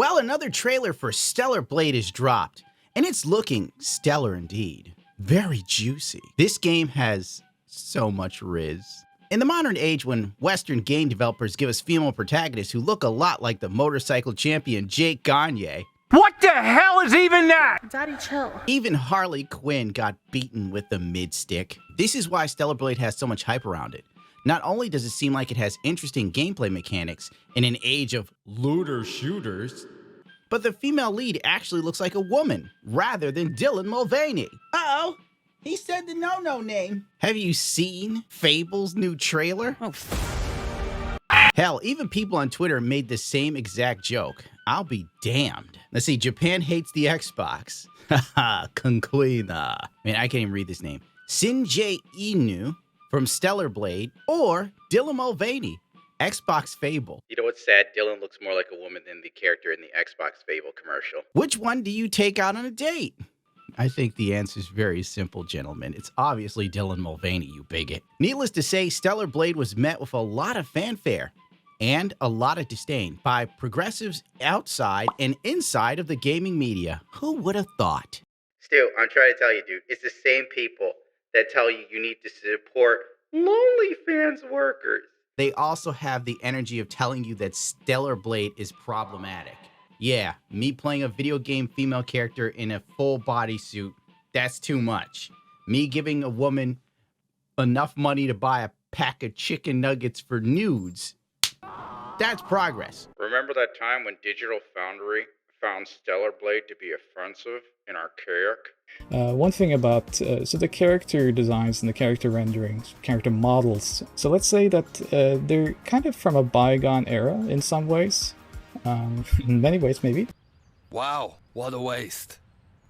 Well, another trailer for Stellar Blade is dropped, and it's looking stellar indeed. Very juicy. This game has so much riz. In the modern age when Western game developers give us female protagonists who look a lot like the motorcycle champion Jake Gagne, what the hell is even that? Daddy, chill. Even Harley Quinn got beaten with the mid-stick. This is why Stellar Blade has so much hype around it. Not only does it seem like it has interesting gameplay mechanics in an age of looter shooters, but the female lead actually looks like a woman rather than Dylan Mulvaney. Uh-oh, he said the no-no name. Have you seen Fable's new trailer? Oh, Hell, even people on Twitter made the same exact joke. I'll be damned. Let's see, Japan hates the Xbox. Haha, Conquina. Man, I can't even read this name. Shinji Inu from Stellar Blade, or Dylan Mulvaney, Xbox Fable. You know what's sad? Dylan looks more like a woman than the character in the Xbox Fable commercial. Which one do you take out on a date? I think the answer is very simple, gentlemen. It's obviously Dylan Mulvaney, you bigot. Needless to say, Stellar Blade was met with a lot of fanfare and a lot of disdain by progressives outside and inside of the gaming media. Who would have thought? Stu, I'm trying to tell you, dude, it's the same people that tell you you need to support lonely fans workers. They also have the energy of telling you that Stellar Blade is problematic. Yeah, me playing a video game female character in a full bodysuit, that's too much. Me giving a woman enough money to buy a pack of chicken nuggets for nudes, that's progress. Remember that time when Digital Foundry found Stellar Blade to be offensive and archaic? One thing about so the character designs and the character renderings, character models. So let's say that they're kind of from a bygone era in some ways. In many ways, maybe. Wow, what a waste.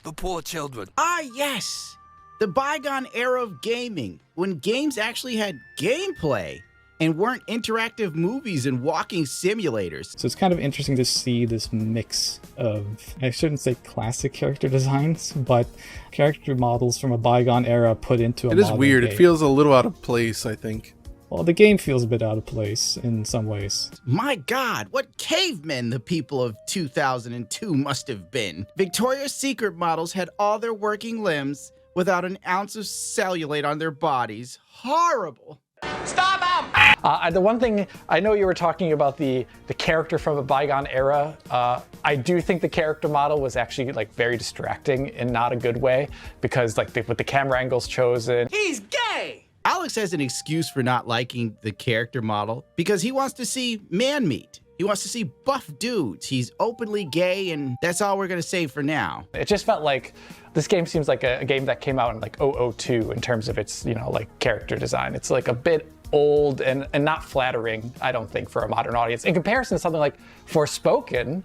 The poor children. Ah, yes! The bygone era of gaming, when games actually had gameplay and weren't interactive movies and walking simulators. So it's kind of interesting to see this mix of, I shouldn't say classic character designs, but character models from a bygone era put into a modern It is weird. game. It feels a little out of place, I think. Well, the game feels a bit out of place in some ways. My God, what cavemen the people of 2002 must have been. Victoria's Secret models had all their working limbs without an ounce of cellulite on their bodies. Horrible. Stop him! The one thing, I know you were talking about the character from a bygone era. I do think the character model was actually like very distracting in not a good way, because like with the camera angles chosen. He's gay! Alex has an excuse for not liking the character model because he wants to see man meat. He wants to see buff dudes. He's openly gay, and that's all we're gonna say for now. It just felt like this game seems like a game that came out in like 2002 in terms of its, like character design. It's like a bit old and not flattering, I don't think, for a modern audience. In comparison to something like Forspoken,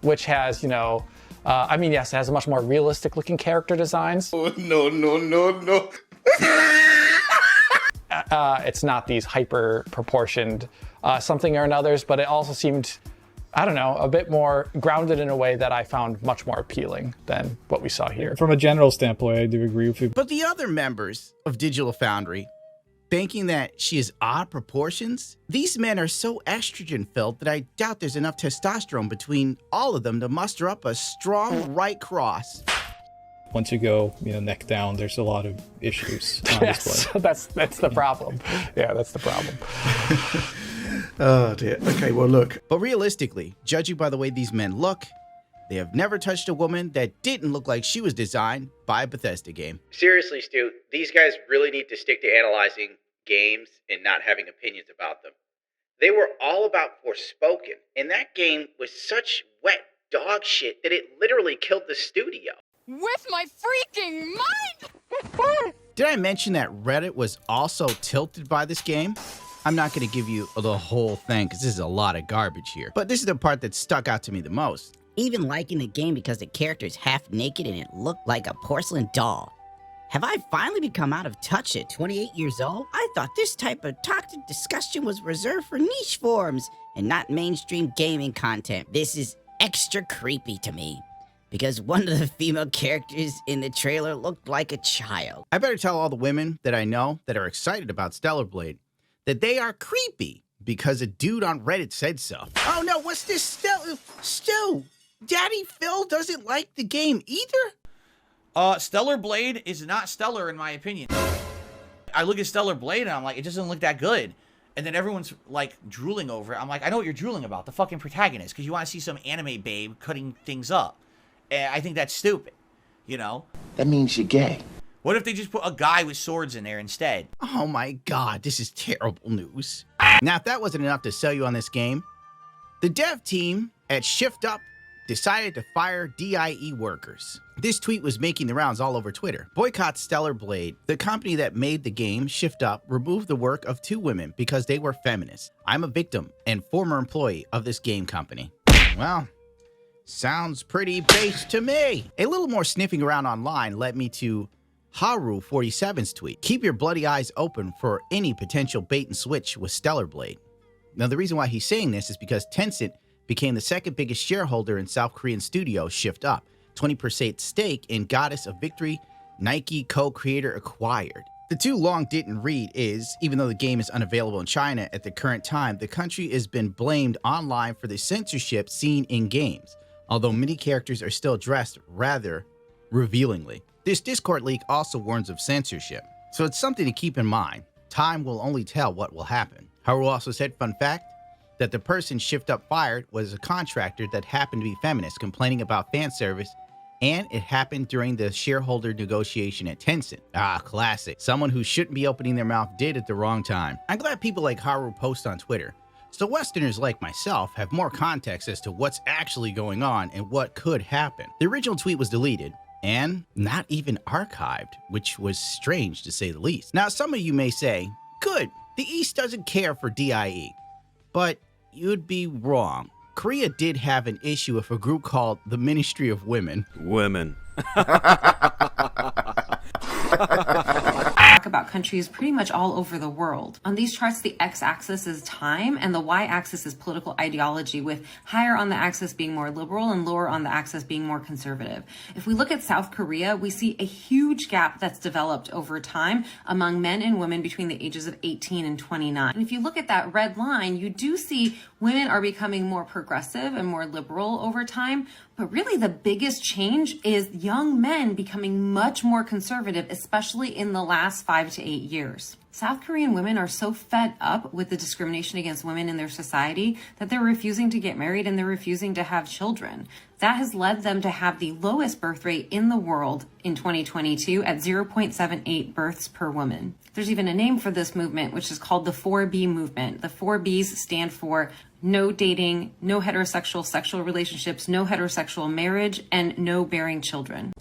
which has, yes, it has a much more realistic looking character designs. Oh, no. It's not these hyper proportioned something or another's, but it also seemed, I don't know, a bit more grounded in a way that I found much more appealing than what we saw here. From a general standpoint, I do agree with you. But the other members of Digital Foundry, thinking that she is odd proportions, these men are so estrogen filled that I doubt there's enough testosterone between all of them to muster up a strong right cross. Once you go, neck down, there's a lot of issues on Yes, display. that's the problem. Yeah, that's the problem. Oh, dear. Okay, well, look. But realistically, judging by the way these men look, they have never touched a woman that didn't look like she was designed by a Bethesda game. Seriously, Stu, these guys really need to stick to analyzing games and not having opinions about them. They were all about Forspoken, and that game was such wet dog shit that it literally killed the studio. With my freaking mind! Did I mention that Reddit was also tilted by this game? I'm not going to give you the whole thing because this is a lot of garbage here, but this is the part that stuck out to me the most. Even liking the game because the character's half naked and it looked like a porcelain doll. Have I finally become out of touch at 28 years old? I thought this type of toxic discussion was reserved for niche forums and not mainstream gaming content. This is extra creepy to me, because one of the female characters in the trailer looked like a child. I better tell all the women that I know that are excited about Stellar Blade that they are creepy because a dude on Reddit said so. Oh no, what's this? Stu, Daddy Phil doesn't like the game either? Stellar Blade is not stellar in my opinion. I look at Stellar Blade and I'm like, it just doesn't look that good. And then everyone's like drooling over it. I'm like, I know what you're drooling about, the fucking protagonist, because you want to see some anime babe cutting things up. And I think that's stupid, you know? That means you're gay. What if they just put a guy with swords in there instead? Oh my god, this is terrible news. Now, if that wasn't enough to sell you on this game, the dev team at Shift Up decided to fire DIE workers. This tweet was making the rounds all over Twitter. Boycott Stellar Blade. The company that made the game, Shift Up, removed the work of 2 women because they were feminists. I'm a victim and former employee of this game company. Well, sounds pretty base to me. A little more sniffing around online led me to Haru47's tweet. Keep your bloody eyes open for any potential bait and switch with Stellar Blade. Now, the reason why he's saying this is because Tencent became the second biggest shareholder in South Korean studio Shift Up. 20% stake in Goddess of Victory, Nike co-creator acquired. The too long didn't read is, even though the game is unavailable in China at the current time, the country has been blamed online for the censorship seen in games, although many characters are still dressed rather revealingly. This Discord leak also warns of censorship, so it's something to keep in mind. Time will only tell what will happen. Haru also said, fun fact, that the person Shift Up fired was a contractor that happened to be feminist, complaining about fan service, and it happened during the shareholder negotiation at Tencent. Ah, classic. Someone who shouldn't be opening their mouth did at the wrong time. I'm glad people like Haru post on Twitter, so Westerners like myself have more context as to what's actually going on and what could happen. The original tweet was deleted, and not even archived, which was strange to say the least. Now, some of you may say, good, the East doesn't care for DIE. But you'd be wrong. Korea did have an issue with a group called the Ministry of Women. Women. Talk about countries pretty much all over the world. On these charts, the x-axis is time and the y-axis is political ideology, with higher on the axis being more liberal and lower on the axis being more conservative. If we look at South Korea, we see a huge gap that's developed over time among men and women between the ages of 18 and 29. And if you look at that red line, you do see women are becoming more progressive and more liberal over time. But really the biggest change is young men becoming much more conservative, especially in the last 5 to 8 years. South Korean women are so fed up with the discrimination against women in their society that they're refusing to get married and they're refusing to have children. That has led them to have the lowest birth rate in the world in 2022 at 0.78 births per woman. There's even a name for this movement, which is called the 4B movement. The 4 Bs stand for no dating, no heterosexual sexual relationships, no heterosexual marriage, and no bearing children.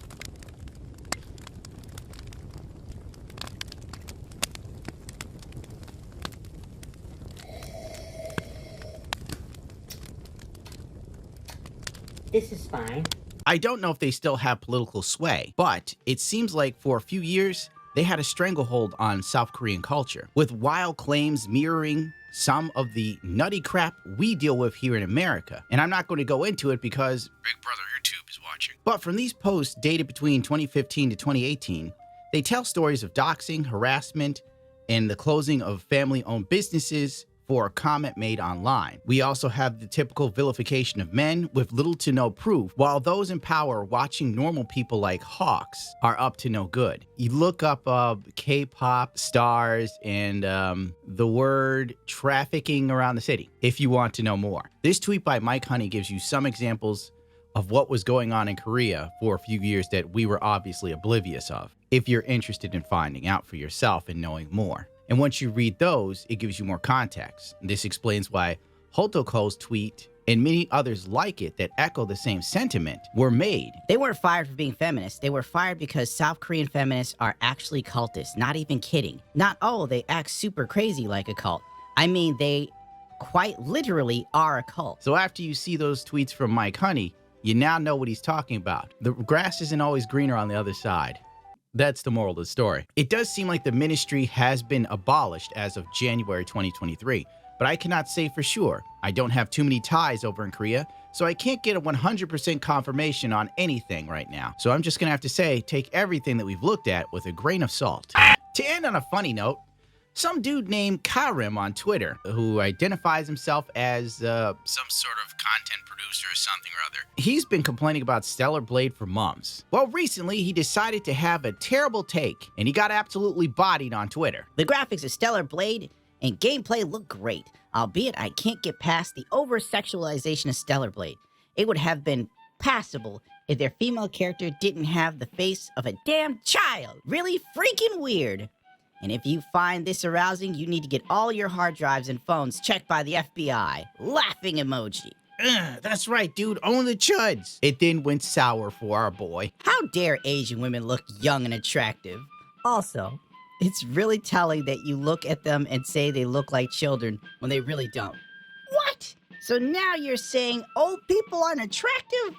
This is fine. I don't know if they still have political sway, but it seems like for a few years, they had a stranglehold on South Korean culture, with wild claims mirroring some of the nutty crap we deal with here in America. And I'm not going to go into it because Big Brother YouTube is watching. But from these posts dated between 2015 to 2018, they tell stories of doxing, harassment, and the closing of family-owned businesses for a comment made online. We also have the typical vilification of men with little to no proof, while those in power watching normal people like hawks are up to no good. You look up K-pop stars and the word trafficking around the city if you want to know more. This tweet by Mike Honey gives you some examples of what was going on in Korea for a few years that we were obviously oblivious of, if you're interested in finding out for yourself and knowing more. And once you read those, it gives you more context. This explains why Hotoko's tweet and many others like it that echo the same sentiment were made. They weren't fired for being feminists. They were fired because South Korean feminists are actually cultists. Not even kidding. Not, oh, they act super crazy like a cult. I mean, they quite literally are a cult. So after you see those tweets from Mike Honey, you now know what he's talking about. The grass isn't always greener on the other side. That's the moral of the story. It does seem like the ministry has been abolished as of January 2023, but I cannot say for sure. I don't have too many ties over in Korea, so I can't get a 100% confirmation on anything right now. So I'm just gonna have to say, take everything that we've looked at with a grain of salt. To end on a funny note, Some dude named Karim on Twitter, who identifies himself as some sort of content producer or something or other. He's been complaining about Stellar Blade for months. Well, recently he decided to have a terrible take, and he got absolutely bodied on Twitter. The graphics of Stellar Blade and gameplay look great, albeit I can't get past the over-sexualization of Stellar Blade. It would have been passable if their female character didn't have the face of a damn child. Really freaking weird. And if you find this arousing, you need to get all your hard drives and phones checked by the FBI. Laughing emoji. That's right, dude. Own the chuds. It then went sour for our boy. How dare Asian women look young and attractive? Also, it's really telling that you look at them and say they look like children when they really don't. What? So now you're saying old people aren't attractive?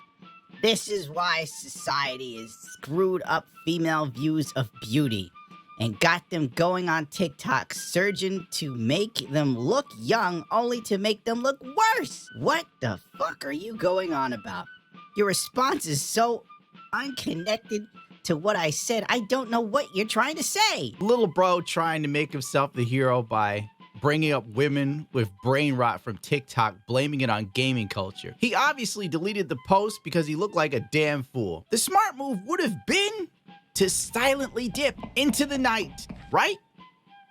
This is why society has screwed up female views of beauty and got them going on TikTok, surging to make them look young only to make them look worse. What the fuck are you going on about? Your response is so unconnected to what I said. I don't know what you're trying to say. Little bro trying to make himself the hero by bringing up women with brain rot from TikTok, blaming it on gaming culture. He obviously deleted the post because he looked like a damn fool. The smart move would have been to silently dip into the night, right?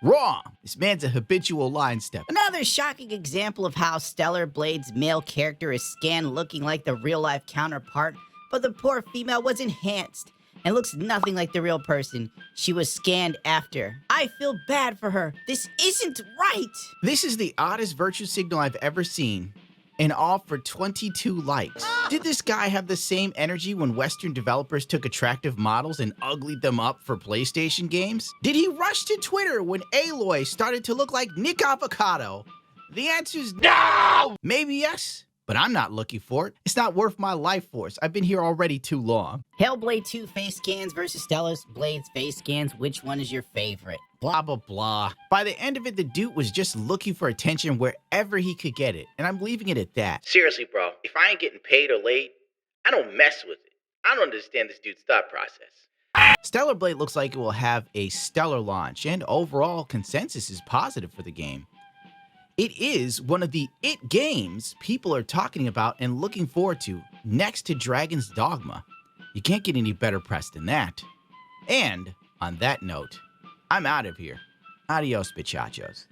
Wrong. This man's a habitual line step. Another shocking example of how Stellar Blade's male character is scanned looking like the real-life counterpart, but the poor female was enhanced and looks nothing like the real person she was scanned after. I feel bad for her. This isn't right. This is the oddest virtue signal I've ever seen, and all for 22 likes. Did this guy have the same energy when Western developers took attractive models and uglied them up for PlayStation games? Did he rush to Twitter when Aloy started to look like Nick Avocado? The answer's no! Maybe yes, but I'm not looking for it. It's not worth my life force. I've been here already too long. Hellblade 2 face scans versus Stellar Blade's face scans. Which one is your favorite? Blah, blah, blah. By the end of it, the dude was just looking for attention wherever he could get it, and I'm leaving it at that. Seriously, bro, if I ain't getting paid or late, I don't mess with it. I don't understand this dude's thought process. Stellar Blade looks like it will have a stellar launch, and overall consensus is positive for the game. It is one of the it games people are talking about and looking forward to, next to Dragon's Dogma. You can't get any better press than that. And, on that note, I'm out of here. Adios, bichachos.